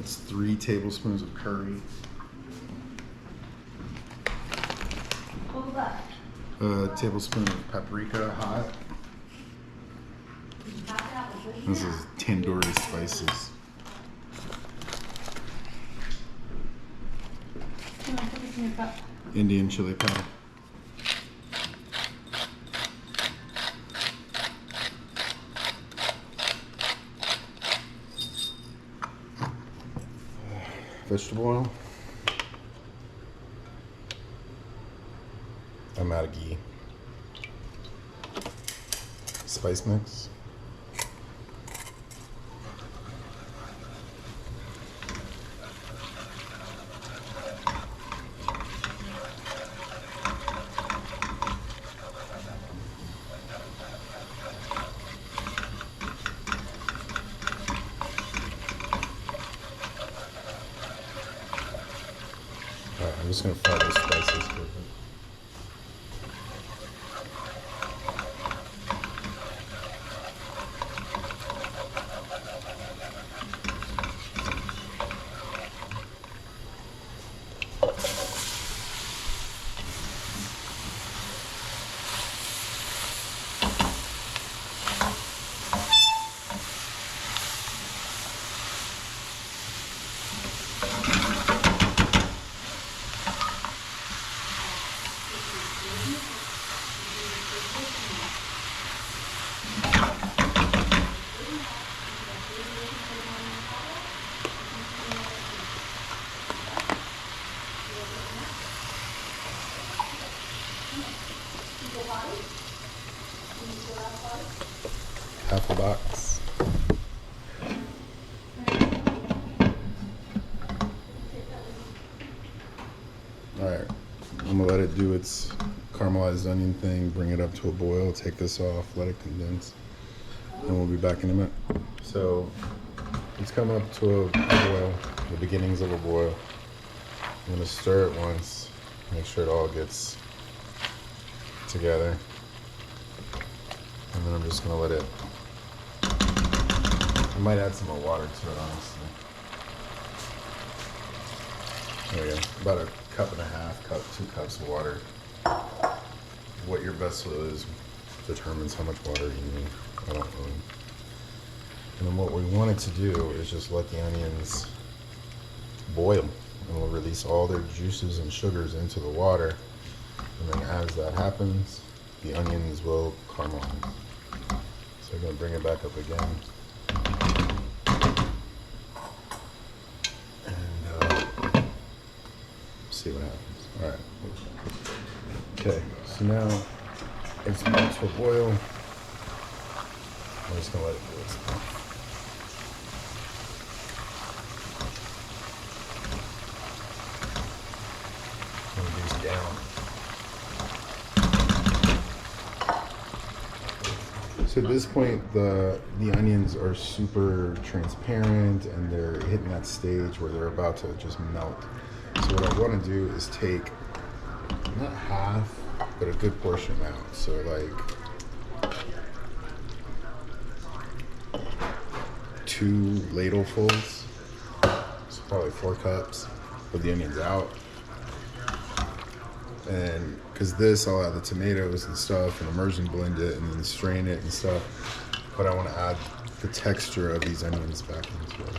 That's 3 tablespoons of curry. A tablespoon of paprika hot. This is tandoori spices. Indian chili powder. Vegetable oil. I'm out of ghee. Spice mix. Alright, I'm just gonna fry those spices for a bit. Half a box. Alright, I'm gonna let it do its caramelized onion thing, bring it up to a boil, take this off, let it condense, and we'll be back in a minute. So, it's coming up to a boil, the beginnings of a boil. I'm gonna stir it once, make sure it all gets together, and then I'm just gonna let it. I might add some more water to it, honestly. There we go. About a cup and a half, 2 cups of water. What your vessel is determines how much water you need. I don't really. And then what we want it to do is just let the onions boil, and we'll release all their juices and sugars into the water. And then as that happens, the onions will caramelize. So I'm gonna bring it back up again. See what happens. All right. Okay. So now it's brought to a boil. I'm just gonna let it do its thing. Move these down. So at this point, the onions are super transparent, and they're hitting that stage where they're about to just melt. So what I want to do is take, not half, but a good portion out. So like 2 ladlefuls, so probably 4 cups, put the onions out. And because this, I'll add the tomatoes and stuff and immersion blend it and then strain it and stuff. But I want to add the texture of these onions back into it.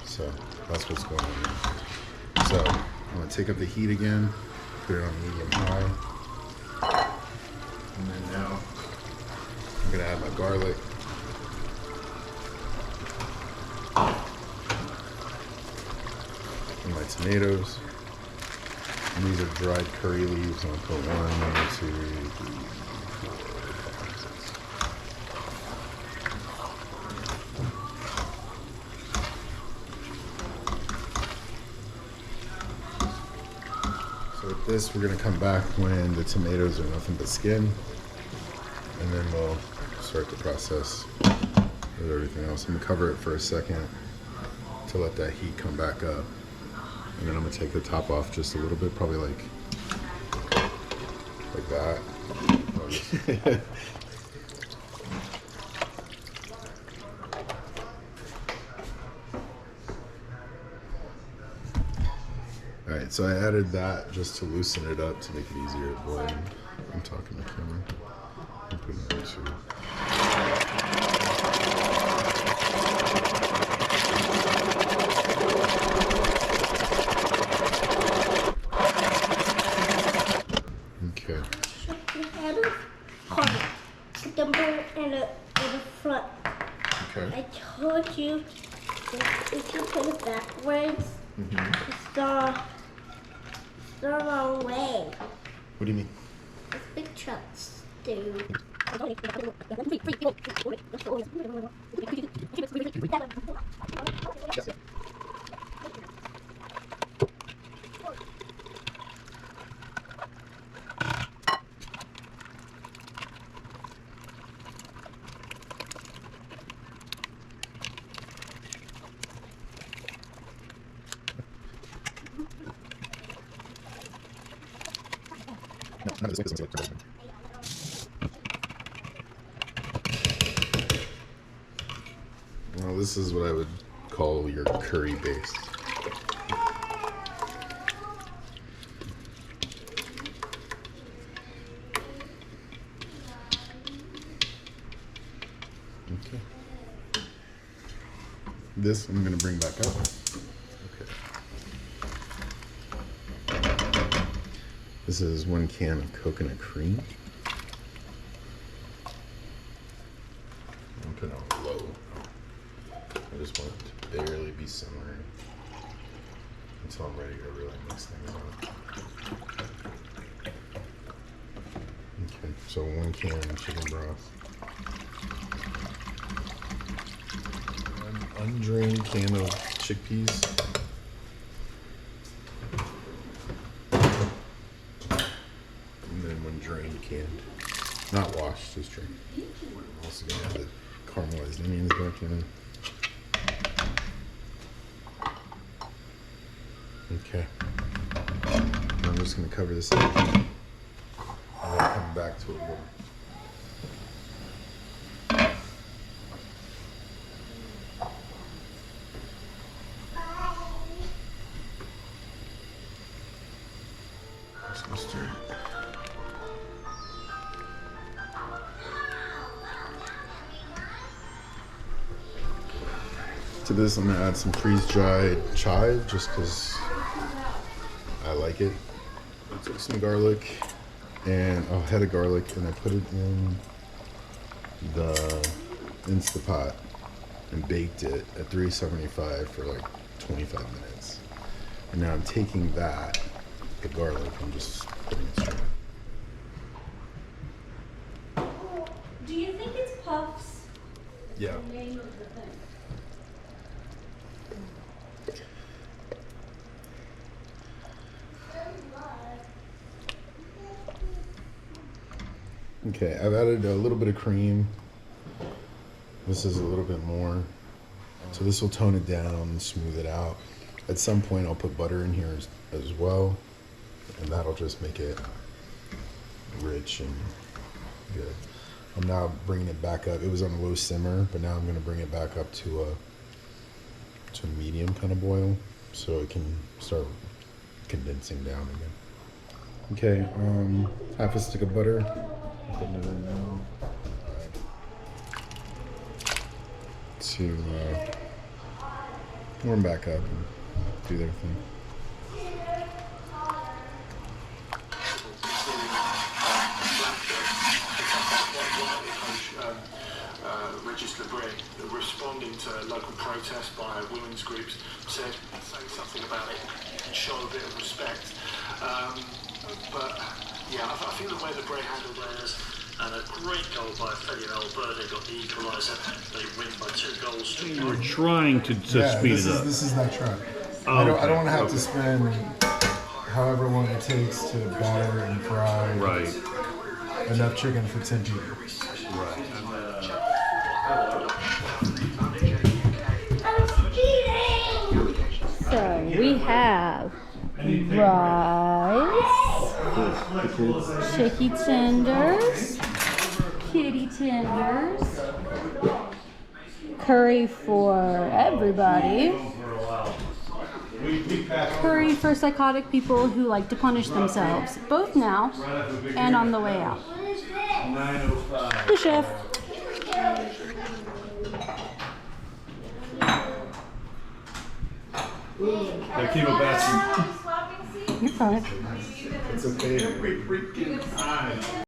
So that's what's going on here. So I'm gonna take up the heat again, put it on medium high. And then now I'm gonna add my garlic. And my tomatoes. And these are dried curry leaves. I'm gonna put 1, 2, 3, 4, 5, 6. So with this, we're gonna come back when the tomatoes are nothing but skin, and then we'll start the process with everything else. I'm gonna cover it for a second to let that heat come back up, and then I'm gonna take the top off just a little bit, probably like that. So I added that just to loosen it up to make it easier to blend. I'm talking to the camera. I'm putting it into. Okay. You had a heart, the bird, and the front. Okay. I told you that if you put it backwards, it's the wrong way. What do you mean? It's big trucks do. Well, this is what I would call your curry base. Okay. This I'm going to bring back up. Okay. This is 1 can of coconut cream. I'm putting it on low. I just want it to barely be simmering until I'm ready to really mix things up. Okay, so 1 can of chicken broth. An undrained can of chickpeas. And then 1 drained can. Not washed, just drained. I'm also gonna add the caramelized onions back in. Okay. I'm just going to cover this up. And then come back to it more. Just going to stir it. To this, I'm going to add some freeze-dried chive just because I like it. I took some garlic and a head of garlic and I put it in the Instapot and baked it at 375 for like 25 minutes. And now I'm taking that, the garlic, and just putting it straight. Do you think it's puffs? Yeah. The name of the thing. Okay, I've added a little bit of cream. This is a little bit more. So this will tone it down, smooth it out. At some point I'll put butter in here as well. And that'll just make it rich and good. I'm now bringing it back up. It was on a low simmer, but now I'm gonna bring it back up to a medium kind of boil so it can start condensing down again. Okay, half a stick of butter. Putting it in now. To warm back up and do their thing. Register bread, responding to local protests by women's groups, said say something about it and show a bit of respect. But yeah, I think the way the bread handled theirs, and a great goal by Fede Valverde got the equaliser. They win by 2 goals to 1. You were trying to speed it up. This is that try. Oh, I don't okay, want to have okay. to spend however long it takes to batter and fry Right. enough chicken for 10 people. Right. So we have rice, chicken tenders, kitty tenders, curry for everybody, Hurry for psychotic people who like to punish themselves, both now and on the way out. The chef. Gotta keep it back. You're fine. It's okay.